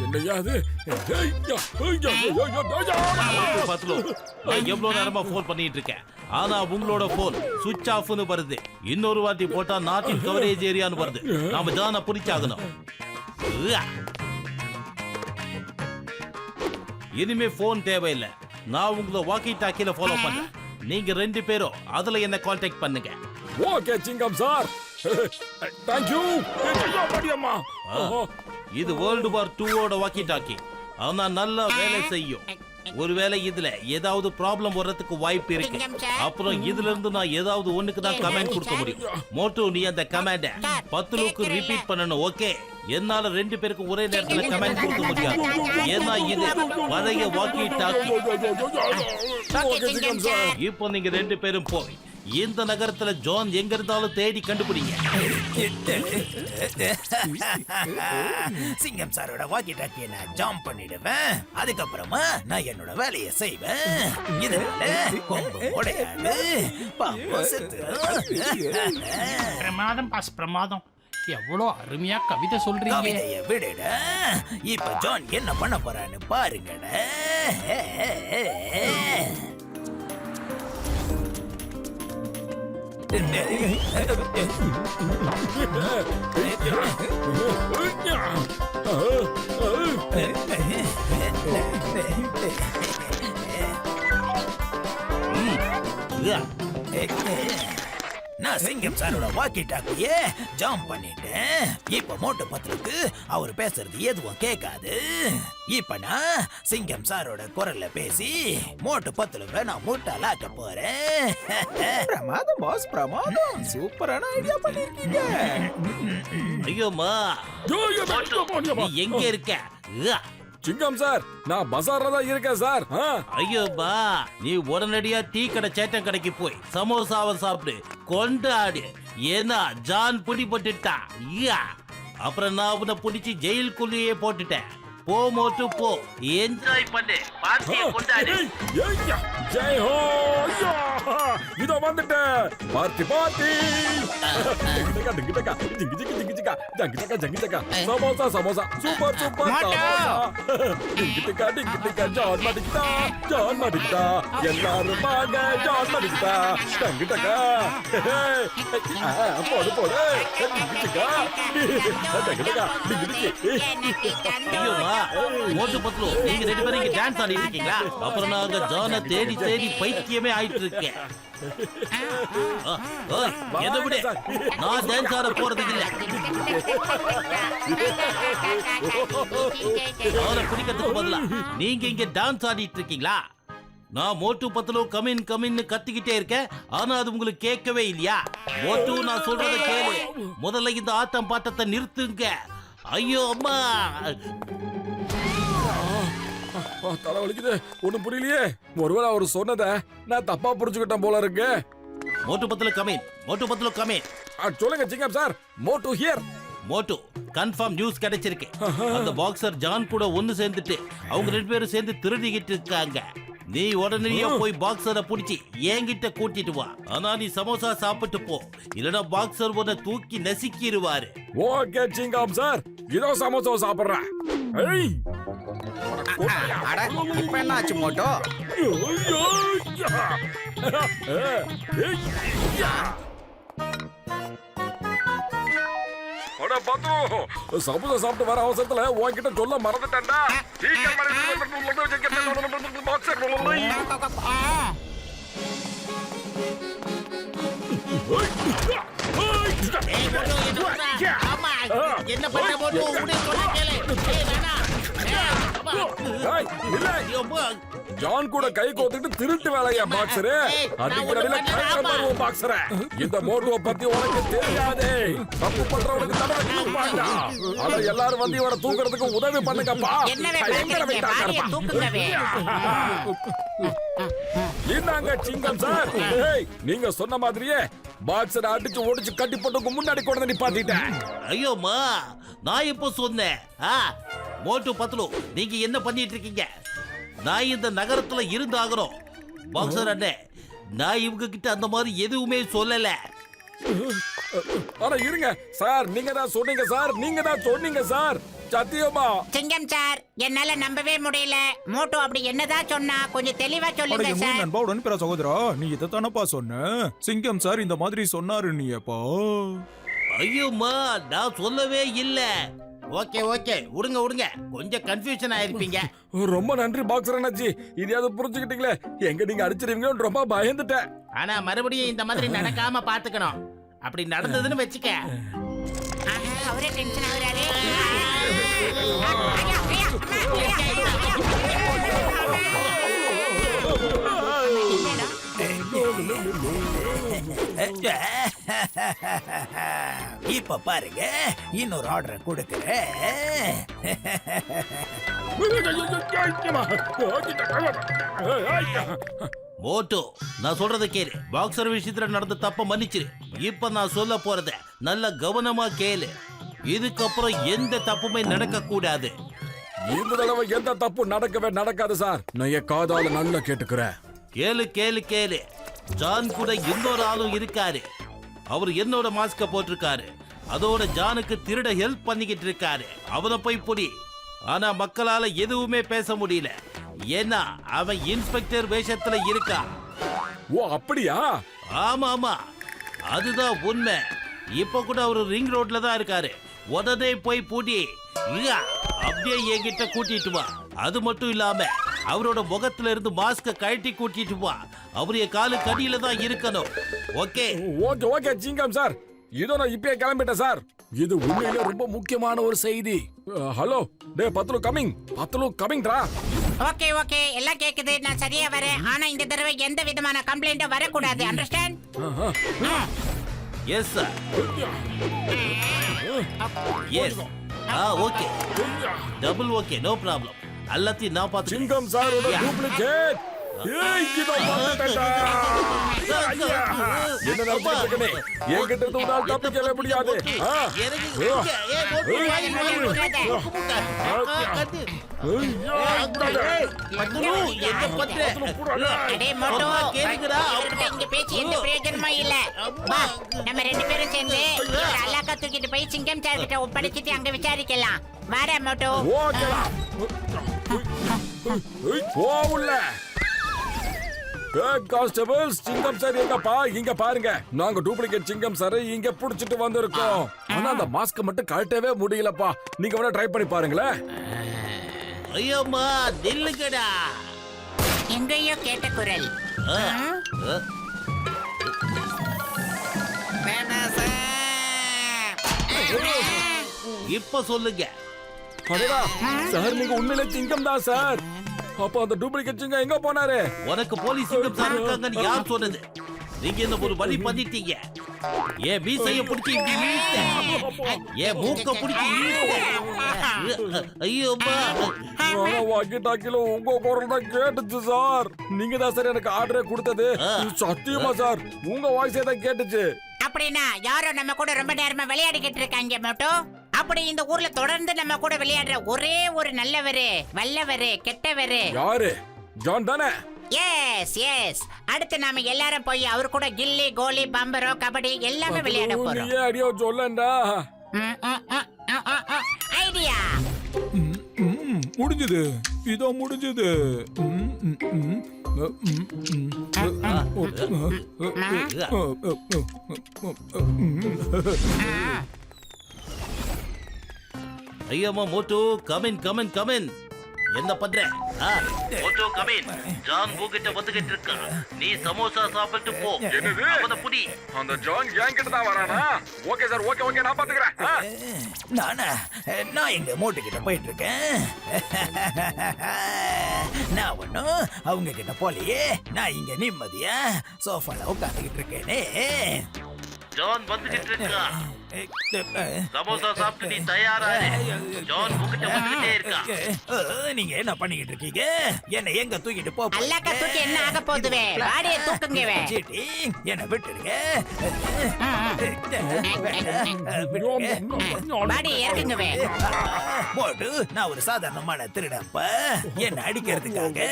என்னையா அது? நான் எவ்வளவு நேரமா போன் பண்ணிட்டு இருக்கேன். ஆனா உங்களோட போன் சுவிட்ச் ஆஃப்னு வருது. இன்னொரு வாட்டி போட்டா நாட்டின் கவரேஜ் ஏரியான்னு வருது. நாம ஜான பிடிச்சாகணும். இனிமே போன் தேவையில்லை. நான் உங்களை வாக்கி டாக்கில ஃபாலோ பண்றேன். நீங்க 2 பேரும் அதுல என்ன கான்டாக்ட் பண்ணுங்க. ஓகே சிங்கம் சார். Thank you. இது வேர்ல்டு வார் 2 ஓட வாக்கி டாக்கி. ஆனா நல்லா வேலை செய்யும். ஒருவேளை இதுல ஏதாவது ப்ராப்ளம் வர்றதுக்கு வாய்ப்பு இருக்கு. அப்புறம் இதுல இருந்து நான் ஏதாவது ஒண்ணுக்கு தான் கமெண்ட் கொடுக்க முடியும். மோட்டோ நீ அந்த கமெண்ட 10 லூக்கு ரிப்பீட் பண்ணணும். ஓகே? என்னால 2 பேருக்கு ஒரே நேரத்துல கமெண்ட் கொடுக்க முடியாது. ஏன்னா இது பழைய வாக்கி டாக்கி. இப்போ நீங்க 2 பேரும் போய் இந்த நகரத்துல ஜான் எங்க இருந்தாலும் தேடி கண்டுபிடிங்க. சிங்கம் சாரோட வாக்கி டாக்கியை நான் ஜாம் பண்ணிடுவேன். அதுக்கப்புறமா நான் என்னோட வேலையை செய்வேன். இதனால கொம்பு உடையாது, பாம்பு செத்துரும். பிரமாதம் பாஸ், பிரமாதம். எவ்வளோ அருமையா கவிதை சொல்றீங்க. கவிதையை விடுட. இப்ப ஜான் என்ன பண்ண போறான்னு பாருங்கட. நான் சிங்கம் சாரோட வாக்கி டாக்கியே ஜாம் பண்ணிட்டேன். இப்ப மோட்டு பத்திரக்கு அவர் பேசுறது எதுவும் கேட்காது. இப்ப நான் சிங்கம் சாரோட குரல்ல பேசி மோட்டு பத்திரக்க நான் முட்டாளாக்க போறேன். பிரமாதம் பாஸ், பிரமாதம். சூப்பரான ஐடியா பண்ணிருக்கீங்க. ஐயோமா, நீ எங்க இருக்க? சிங்கம் சார், நான் பஜார்ல தான் இருக்கேன் சார். ஐயோபா, நீ உடனடியா டீ கடை சேட்டன் கடைக்கு போய் சமோசாவை சாப்பிடு, கொண்டாடு. ஏன்னா ஜான் பிடிபட்டுட்டா. அப்புறம் நான் அவனை பிடிச்சி ஜெயிலுக்குள்ளேயே போட்டுட்டேன். போ மோட்டு போ, என்ஜாய் பண்ணு, பார்ட்டியை கொண்டாடு. ஜெய் ஹோ. இதோ வந்துட்டேன். Party party. Samosa samosa super super. ஜான் மடிக்கிட்டா எல்லாரும் வாங்க. ஜான் மடிக்கிட்டா டங்கிட்டக்கா. போடு போடு. மோட்டு பத்லு, நீங்க 2 பேரும் இங்க டான்ஸ் ஆடிட்டு இருக்கீங்களா? அப்புறம் நாங்க ஜானை தேடி தேடி பைத்தியமே ஆயிட்டு இருக்கேன். என்ன விட, நான் டான்ஸ் ஆட போறது இல்ல. அவரை பிடிக்கிறதுக்கு பதிலா நீங்க இங்க டான்ஸ் ஆடிட்டு இருக்கீங்களா? நான் மோட்டு பத்லு கமின் கமின்னு கத்திக்கிட்டே இருக்கேன். ஆனா அது உங்களுக்கு கேட்கவே இல்லையா? மோட்டு, நான் சொல்றத கேளு. முதல்ல இந்த ஆட்டம் பாட்டத்தை நிறுத்துங்க. ஐயோ அம்மா, தலை வலிக்குது. ஒண்ணும் புரியலையே. ஒருவேளை அவர் சொன்னதை நான் தப்பா புரிஞ்சுக்கிட்டேன் போல இருக்கு. மோட்டு பத்லு கமின், மோட்டு பத்லு கமின். சொல்லுங்க சிங்கம் sir. Motu here. Motu, confirm news கிடைச்சிருக்கு. அந்த பாக்ஸர் ஜான் கூட ஒன்னு சேர்ந்துட்டு அவங்க 2 பேரும் சேர்ந்து திருடிக்கிட்டு இருக்காங்க. நீ உடனடியா போய் பாக்ஸரை புடிச்சு என்கிட்ட கூட்டிட்டு வா. ஆனா நீ சமோசா சாப்பிட்டு போ, இல்லனா பாக்ஸர் உன்னை தூக்கி நசுக்கிடுவாரு. ஓகே சிங்கம் சார், இதோ சமோசா சாப்பிடுறேன். இப்ப என்ன ஆச்சு மோட்டோ? சமோசா சாப்பிட்டு வர அவசரத்துல உன்கிட்ட சொல்ல மறந்துட்டேன்டா. என்ன பண்ண மோட்டு? ஜான் கூட கை கோத்துட்டு திருட்டு வேலையா பாக்ஸரு? அடிக்கடியில கைப்பற்றுவோம் பாக்ஸரை. இந்த மோட்டுவை பத்தி உனக்கு தெரியாது. தப்பு பண்றவனுக்கு தடவை கொடுப்பாங்க. ஆனா எல்லாரும் வந்து இவரை தூக்குறதுக்கு உதவி பண்ணுங்கப்பா. இந்தாங்க சிங்கம் சார். நீங்க சொன்ன மாதிரியே பாக்ஸரை அடிச்சு ஒடிச்சு கட்டி போட்டு முன்னாடி கொண்டு நிப்பாட்டிட்டேன். ஐயோமா, நான் இப்போ சொன்னேன். மோட்டு பத்லு, நீங்க என்ன பண்ணிட்டு இருக்கீங்க? நான் இந்த நகரத்துல இருந்தாகிறோம். பாக்ஸர் அண்ணே, நான் இவங்க கிட்ட அந்த மாதிரி எதுவுமே சொல்லல. ஆனா இருங்க சார், நீங்க தான் சொன்னீங்க சார், நீங்க தான் சொன்னீங்க சார், சத்தியமா. சிங்கம் சார், என்னால நம்பவே முடியல. மோட்டோ அப்படி என்னதான் சொன்னா கொஞ்சம் தெளிவா சொல்லுங்க சார். நண்பா உடன்பிற சகோதரா, நீ இதைத்தானப்பா சொன்ன? சிங்கம் சார் இந்த மாதிரி சொன்னாரு நீ அப்பா. ஐயோம்மா, நான் சொல்லவே இல்ல. ஓகே ஓகே, விடுங்க விடுங்க, கொஞ்சம் கன்ஃபியூஷன் ஆயிருப்பீங்க. ரொம்ப நன்றி பாக்ஸர் அண்ணாச்சி, இதையாவது புரிஞ்சுக்கிட்டீங்களே. எங்க நீங்க அடிச்சிருவீங்கன்னு ரொம்ப பயந்துட்டேன். ஆனா மறுபடியும் இந்த மாதிரி நடக்காம பாத்துக்கணும். அப்படி நடந்ததுன்னு வச்சுக்க. ஆஹா, அவரே டென்ஷன் ஆகுறாரு. இப்ப பாருங்க, இன்னொரு ஆர்டர் கொடுக்கிறேன். மோட்டோ, நான் சொல்றத கேளு. பாக்ஸர் விஷயத்துல நடந்த தப்ப மன்னிச்சிரு. இப்ப நான் சொல்ல போறத நல்ல கவனமா கேளு. இதுக்கப்புறம் எந்த தப்புமே நடக்க கூடாது. இந்த தடவை எந்த தப்பு நடக்கவே நடக்காது சார். நான் என் காதால நல்லா கேட்டுக்கிறேன். கேளு கேளு கேளு. ஜான் கூட இன்னொரு ஆளும் இருக்காரு. அவர் என்னோட மாஸ்க போட்டிருக்காரு. அதோட ஜானுக்கு திருட ஹெல்ப் பண்ணிக்கிட்டு இருக்காரு. அவனை போய் புடி. ஆனா மக்களால எதுவுமே பேச முடியல. ஏன்னா அவன் இன்ஸ்பெக்டர் வேஷத்துல இருக்கா. ஓ அப்படியா? ஆமா ஆமா, அதுதான் உண்மை. இப்ப கூட அவரு ரிங் ரோட்ல தான் இருக்காரு. உடனே போய் பூட்டி இல்ல அப்படியே என்கிட்ட கூட்டிட்டு வா. அது மட்டும் இல்லாம அவரோட முகத்துல இருந்து மாஸ்க கழட்டி கூட்டிட்டு வா. அவரு என் காலு கடியில தான் இருக்கணும். ஓகே ஓகே ஓகே சிங்கம் சார், இதோ நான் இப்பயே கிளம்பிட்டேன் சார். இது உண்மையிலே ரொம்ப முக்கியமான ஒரு செய்தி. ஹலோ டே Patlu coming, Patlu கமிங்டா. Okay okay, எல்லாம் கேக்குது. நான் சரியா வரேன். ஆனா இந்த தடவை எந்த விதமான கம்ப்ளைண்டும் வரக்கூடாது. Understand? Yes sir. Yes. Okay, double okay, no problem. எல்லாத்தையும் நான் பார்த்து. சிங்கம் சாரோட டூப்ளிகேட். ஏய் இதோ வந்துட்டடா. என்ன நடக்குதுனே? என்கிட்ட இருந்து உன்னால தப்பிக்கவே முடியாது. அடே மோட்டோ, இங்க பேச்சு எந்த பிரயோஜனமும் இல்ல. வா, நம்ம ரெண்டு பேரும் சேர்ந்து அல்லாக்கா தூக்கிட்டு போய் சிங்கம் சார் கிட்ட ஒப்படைச்சிட்டு அங்க விசாரிக்கலாம். வாடா மோட்டோ. ஓகேடா. உள்ள கான்ஸ்டபிள்ஸ், சிங்கம் சார் எங்கப்பா? இங்க பாருங்க, நாங்க டூப்ளிகேட் சிங்கம் சார் இங்க புடிச்சிட்டு வந்திருக்கோம். ஆனா அந்த மாஸ்க் மட்டும் கழட்டவே முடியலப்பா. நீங்க வேணா ட்ரை பண்ணி பாருங்களேன். ஐயோம்மா, நில்லுங்கடா. எங்கேயோ கேட்ட குரல். இப்ப சொல்லுங்க. அடடா சார், நீங்க உண்மையிலே சிங்கம் தான் சார். அப்ப அந்த டூப்ளிகேட் சிங்கம் எங்க போனாரு? உனக்கு போலீஸ் சிங்கம் சார் இருக்காங்கன்னு யார் சொன்னது? நீங்க என்ன ஒரு வழி பண்ணிட்டீங்க. ஏன் மீசைய பிடிச்சி இப்படி இழுத்த, ஏன் மூக்க பிடிச்சி இழுத்த. ஐயோப்பா, வாக்கி டாக்கில உங்க குரல் தான் கேட்டுச்சு சார். நீங்க தான் சார் எனக்கு ஆர்டரே கொடுத்தது. சத்தியமா சார், உங்க வாய்ஸே தான் கேட்டுச்சு. அப்படின்னா யாரோ நம்ம கூட ரொம்ப நேரமா விளையாடிக்கிட்டு இருக்காங்க மோட்டோ. அப்படி இந்த ஊர்ல தொடர்ந்து நம்ம கூட விளையாடுற ஒரே ஒரு நல்லவரு, வல்லவரு, கெட்டவரு யாரு? ஜான் தானே? Yes yes. அடுத்து நாம எல்லாரும் போய் அவர் கூட கில்லி, கோலி, பம்பரோ, கபடி எல்லாமே விளையாட போறோம். நீ அடியோ சொல்லண்டா. ஐடியா முடிஞ்சது, இதோ முடிஞ்சது. ஐயோம்மா, மோட்டோ கமின் கமின் கமின். என்ன பண்ற? Moto come in. ஜான் உன்கிட்ட வந்துகிட்டு இருக்கான். நீ சமோசா சாப்பிட்டு போ. அவனை புடி. அந்த ஜான் என்கிட்ட தான் வரானா? ஓகே சார், ஓகே ஓகே, நான் பாத்துக்கிறேன். நான் எங்க மோட்டு கிட்ட போயிட்டு இருக்கேன். நான் ஒண்ணும் அவங்க கிட்ட போலையே. நான் இங்க நிம்மதியா சோஃபால உட்காந்துக்கிட்டு இருக்கேனே. ஜான் வந்துகிட்டு இருக்கான். சமோசா சாப்பிட்டு நீ தயாரா? ஜான் உன்கிட்ட வந்துகிட்டே இருக்கான். நீங்க என்ன பண்ணிக்கிட்டு இருக்கீங்க? என்ன எங்க தூக்கிட்டு போ? அல்லாக்கா தூக்கி என்ன ஆக போகுதுவே? வாடியை தூக்குங்கவே. சீட்டி, என்ன விட்டுடுங்க. வாடி இறக்குங்கவே. மோட்டு, நான் ஒரு சாதாரணமான திருடப்ப. என்ன அடிக்கிறதுக்காக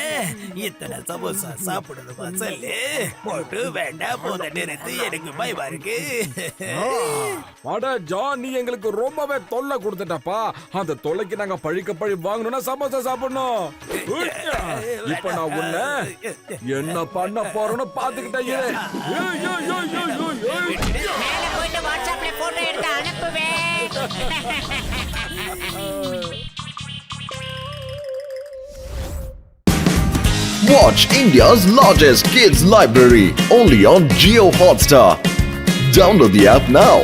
இத்தனை சமோசா சாப்பிடணுமா சொல்லு? மோட்டு வேண்டாம், போத நிறுத்து. எனக்கு பயமா இருக்கு. அட ஜான், நீ எங்களுக்கு ரொம்பவே தொல்லை கொடுத்துட்டப்பா. அந்த தொல்லைக்கு நாங்க பழிக்க பழி வாங்கணும்னா சமோசா சாப்பிடணும். இப்ப நான் உன்னை என்ன பண்ண போறேன்னு பாத்துக்கிட்டேன் இரு. மேல போயிட்டு வாட்ஸ்அப்ல போட்டோ எடுத்து அனுப்புவேன். Watch India's largest kids library only on Jio Hotstar. Download the app now.